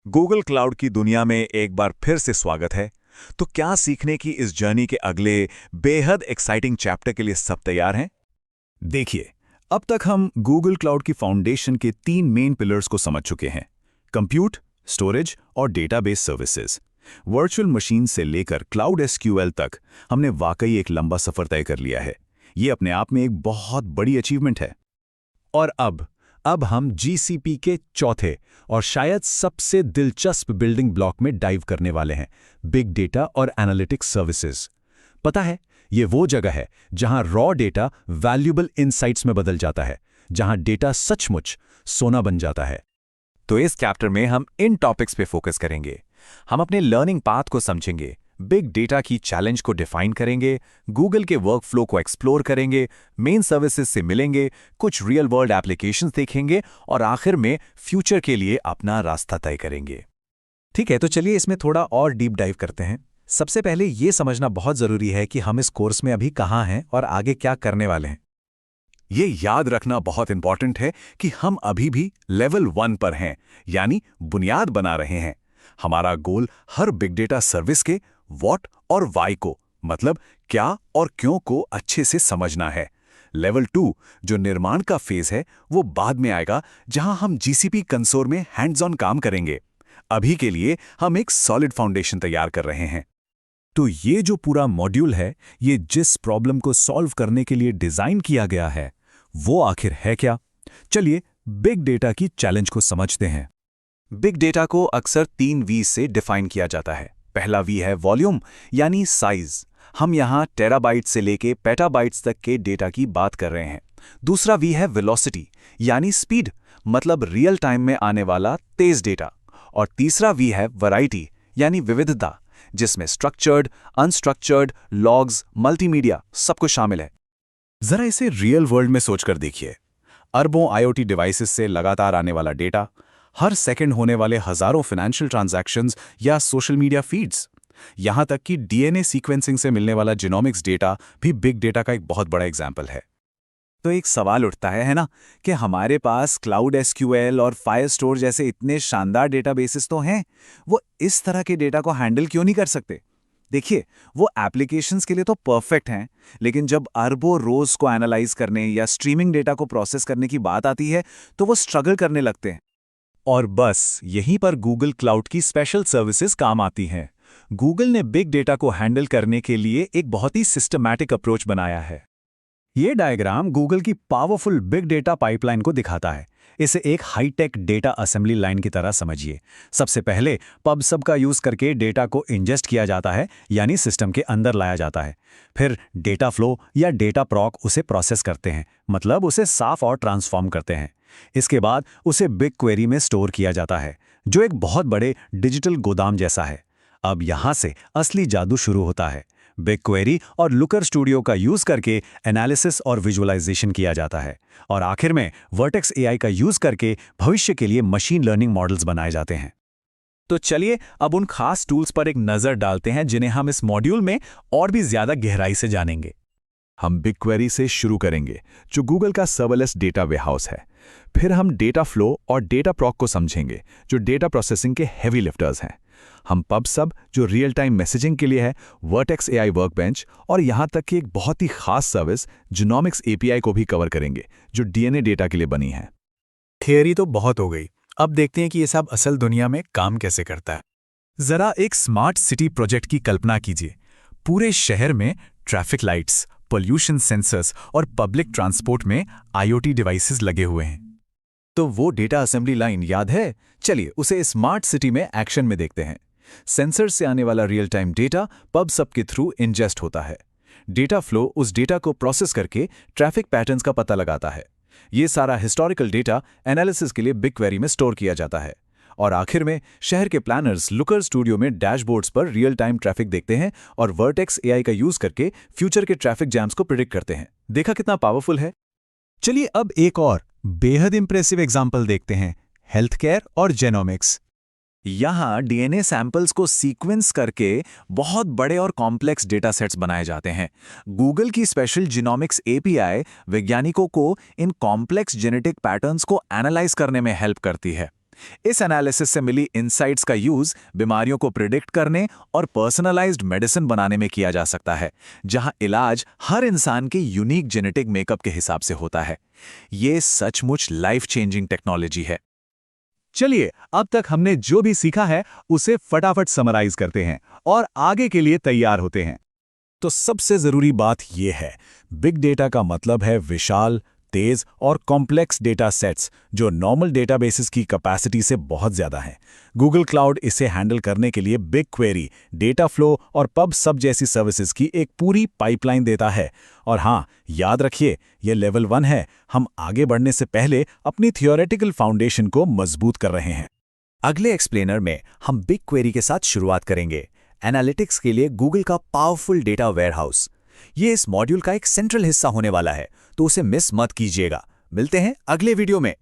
Google cloud की दुनिया में एक बार फिर से स्वागत है। तो क्या सीखने की इस जर्नी के अगले बेहद एक्साइटिंग चैप्टर के लिए सब तैयार हैं? देखिए, अब तक हम गूगल क्लाउड की फाउंडेशन के 3 मेन पिलर्स को समझ चुके हैं: कंप्यूट, स्टोरेज और डेटाबेस सर्विसेज। वर्चुअल मशीन से लेकर क्लाउड एसक्यूएल तक हमने वाकई एक लंबा सफर तय कर लिया है। ये अपने आप में एक बहुत बड़ी अचीवमेंट है। और अब हम जीसीपी के चौथे और शायद सबसे दिलचस्प बिल्डिंग ब्लॉक में डाइव करने वाले हैं: बिग डेटा और एनालिटिक्स सर्विसेज। पता है, ये वो जगह है जहां रॉ डेटा वैल्यूएबल इनसाइट्स में बदल जाता है, जहां डेटा सचमुच सोना बन जाता है। तो इस चैप्टर में हम इन टॉपिक्स पे फोकस करेंगे। हम अपने लर्निंग पाथ को समझेंगे, बिग डेटा की चैलेंज को डिफाइन करेंगे, गूगल के वर्कफ्लो को एक्सप्लोर करेंगे, मेन सर्विसेज से मिलेंगे, कुछ रियल वर्ल्ड एप्लीकेशंस देखेंगे और आखिर में फ्यूचर के लिए अपना रास्ता तय करेंगे। ठीक है, तो चलिए इसमें थोड़ा और डीप डाइव करते हैं। सबसे पहले ये समझना बहुत ज़रूरी है कि हम इस कोर्स में अभी कहाँ हैं और आगे क्या करने वाले हैं। ये याद रखना बहुत इंपॉर्टेंट है कि हम अभी भी लेवल 1 पर हैं, यानी बुनियाद बना रहे हैं। हमारा गोल हर बिग डेटा सर्विस के व्हाट और वाई को, मतलब क्या और क्यों को अच्छे से समझना है। लेवल 2 जो निर्माण का फेज है वो बाद में आएगा, जहां हम जीसीपी कंसोल में हैंड्स ऑन काम करेंगे। अभी के लिए हम एक सॉलिड फाउंडेशन तैयार कर रहे हैं। तो ये जो पूरा मॉड्यूल है, ये जिस प्रॉब्लम को सॉल्व करने के लिए डिजाइन किया गया है, वो आखिर है क्या? चलिए बिग डेटा की चैलेंज को समझते हैं। बिग डेटा को अक्सर 3 वी से डिफाइन किया जाता है। पहला वी है वॉल्यूम, यानी साइज। हम यहाँ टेराबाइट से लेके पेटाबाइट्स तक के डेटा की बात कर रहे हैं। दूसरा वी है वेलोसिटी, यानी स्पीड, मतलब रियल टाइम में आने वाला तेज डेटा। और तीसरा वी है वैरायटी, यानी विविधता, जिसमें स्ट्रक्चर्ड, अनस्ट्रक्चर्ड, लॉग्स, मल्टीमीडिया सब कुछ शामिल है। जरा इसे रियल वर्ल्ड में सोचकर देखिए। अरबों आईओटी डिवाइसेस से लगातार आने वाला डेटा, हर सेकंड होने वाले हजारों फाइनेंशियल ट्रांजैक्शंस या सोशल मीडिया फीड्स, यहां तक कि डीएनए सीक्वेंसिंग से मिलने वाला जीनोमिक्स डेटा भी बिग डेटा का एक बहुत बड़ा एग्जाम्पल है। तो एक सवाल उठता है ना, कि हमारे पास क्लाउड एसक्यूएल और फायरस्टोर जैसे इतने शानदार डेटाबेसेस तो हैं, वो इस तरह के डेटा को हैंडल क्यों नहीं कर सकते? देखिए, वो एप्लीकेशंस के लिए तो परफेक्ट हैं, लेकिन जब अरबों रोज को एनालाइज करने या स्ट्रीमिंग डेटा को प्रोसेस करने की बात आती है, तो वो स्ट्रगल करने लगते हैं। और बस यहीं पर गूगल क्लाउड की स्पेशल सर्विसेज काम आती हैं। गूगल ने बिग डेटा को हैंडल करने के लिए एक बहुत ही सिस्टमैटिक अप्रोच बनाया है। ये डायग्राम गूगल की पावरफुल बिग डेटा पाइपलाइन को दिखाता है। इसे एक हाईटेक डेटा असेंबली लाइन की तरह समझिए। सबसे पहले पब सब का यूज करके डेटा को इंजेस्ट किया जाता है, यानी सिस्टम के अंदर लाया जाता है। फिर डेटा फ्लो या डेटा प्रॉक उसे प्रोसेस करते हैं, मतलब उसे साफ और ट्रांसफॉर्म करते हैं। इसके बाद उसे बिग क्वेरी में स्टोर किया जाता है, जो एक बहुत बड़े डिजिटल गोदाम जैसा है। अब यहां से असली जादू शुरू होता है। बिग क्वेरी और लुकर स्टूडियो का यूज करके एनालिसिस और विजुअलाइजेशन किया जाता है, और आखिर में वर्टेक्स एआई का यूज करके भविष्य के लिए मशीन लर्निंग मॉडल्स बनाए जाते हैं। तो चलिए अब उन खास टूल्स पर एक नजर डालते हैं जिन्हें हम इस मॉड्यूल में और भी ज्यादा गहराई से जानेंगे। हम बिग क्वेरी से शुरू करेंगे, जो गूगल का सर्वलेस डेटा वेयरहाउस है। फिर हम डेटा फ्लो और डेटा प्रॉक को समझेंगे, जो डेटा प्रोसेसिंग के हेवी लिफ्टर्स हैं। हम पब सब, जो रियल टाइम मैसेजिंग के लिए है, वर्टेक्स एआई वर्कबेंच, और यहां तक कि एक बहुत ही खास सर्विस जीनोमिक्स एपीआई को भी कवर करेंगे, जो डीएनए डेटा के लिए बनी है। थियरी तो बहुत हो गई, अब देखते हैं कि ये सब असल दुनिया में काम कैसे करता है। जरा एक स्मार्ट सिटी प्रोजेक्ट की कल्पना कीजिए। पूरे शहर में ट्रैफिक लाइट्स, पोल्यूशन सेंसर्स और पब्लिक ट्रांसपोर्ट में आईओटी डिवाइसेस लगे हुए हैं। तो वो डेटा असेंबली लाइन याद है? चलिए उसे स्मार्ट सिटी में एक्शन में देखते हैं। सेंसर से आने वाला रियल टाइम डेटा पब सब के थ्रू इंजेस्ट होता है। डेटा फ्लो उस डेटा को प्रोसेस करके ट्रैफिक पैटर्न्स का पता लगाता है। ये सारा हिस्टोरिकल डेटा एनालिसिस के लिए बिग क्वेरी में स्टोर किया जाता है। और आखिर में शहर के प्लानर्स लुकर स्टूडियो में डैशबोर्ड्स पर रियल टाइम ट्रैफिक देखते हैं और वर्टेक्स एआई का यूज करके फ्यूचर के ट्रैफिक जैम्स को प्रिडिक्ट करते हैं। देखा कितना पावरफुल है? चलिए अब एक और बेहद इंप्रेसिव एग्जाम्पल देखते हैं, हेल्थ केयर और जेनोमिक्स। यहाँ डीएनए सैंपल्स को सीक्वेंस करके बहुत बड़े और कॉम्प्लेक्स डेटा सेट्स बनाए जाते हैं। गूगल की स्पेशल जीनोमिक्स एपीआई वैज्ञानिकों को इन कॉम्प्लेक्स जेनेटिक पैटर्न्स को एनालाइज करने में हेल्प करती है। इस एनालिसिस से मिली इनसाइट्स का यूज बीमारियों को प्रिडिक्ट करने और पर्सनलाइज्ड मेडिसिन बनाने में किया जा सकता है, जहां इलाज हर इंसान के यूनिक जेनेटिक मेकअप के हिसाब से होता है। ये सचमुच लाइफ चेंजिंग टेक्नोलॉजी है। चलिए, अब तक हमने जो भी सीखा है उसे फटाफट समराइज करते हैं और आगे के लिए तैयार होते हैं। तो सबसे जरूरी बात यह है, बिग डेटा का मतलब है विशाल, तेज और कॉम्प्लेक्स डेटा सेट्स जो नॉर्मल डेटाबेसेस की कैपेसिटी से बहुत ज्यादा हैं। गूगल क्लाउड इसे हैंडल करने के लिए बिग क्वेरी, डेटा फ्लो और पब सब जैसी सर्विसेज की एक पूरी पाइपलाइन देता है। और हाँ, याद रखिए, यह लेवल 1 है। हम आगे बढ़ने से पहले अपनी थियोरेटिकल फाउंडेशन को मजबूत कर रहे हैं। अगले एक्सप्लेनर में हम बिग क्वेरी के साथ शुरुआत करेंगे, एनालिटिक्स के लिए गूगल का पावरफुल डेटा वेयरहाउस। ये इस मॉड्यूल का एक सेंट्रल हिस्सा होने वाला है, तो उसे मिस मत कीजिएगा। मिलते हैं अगले वीडियो में।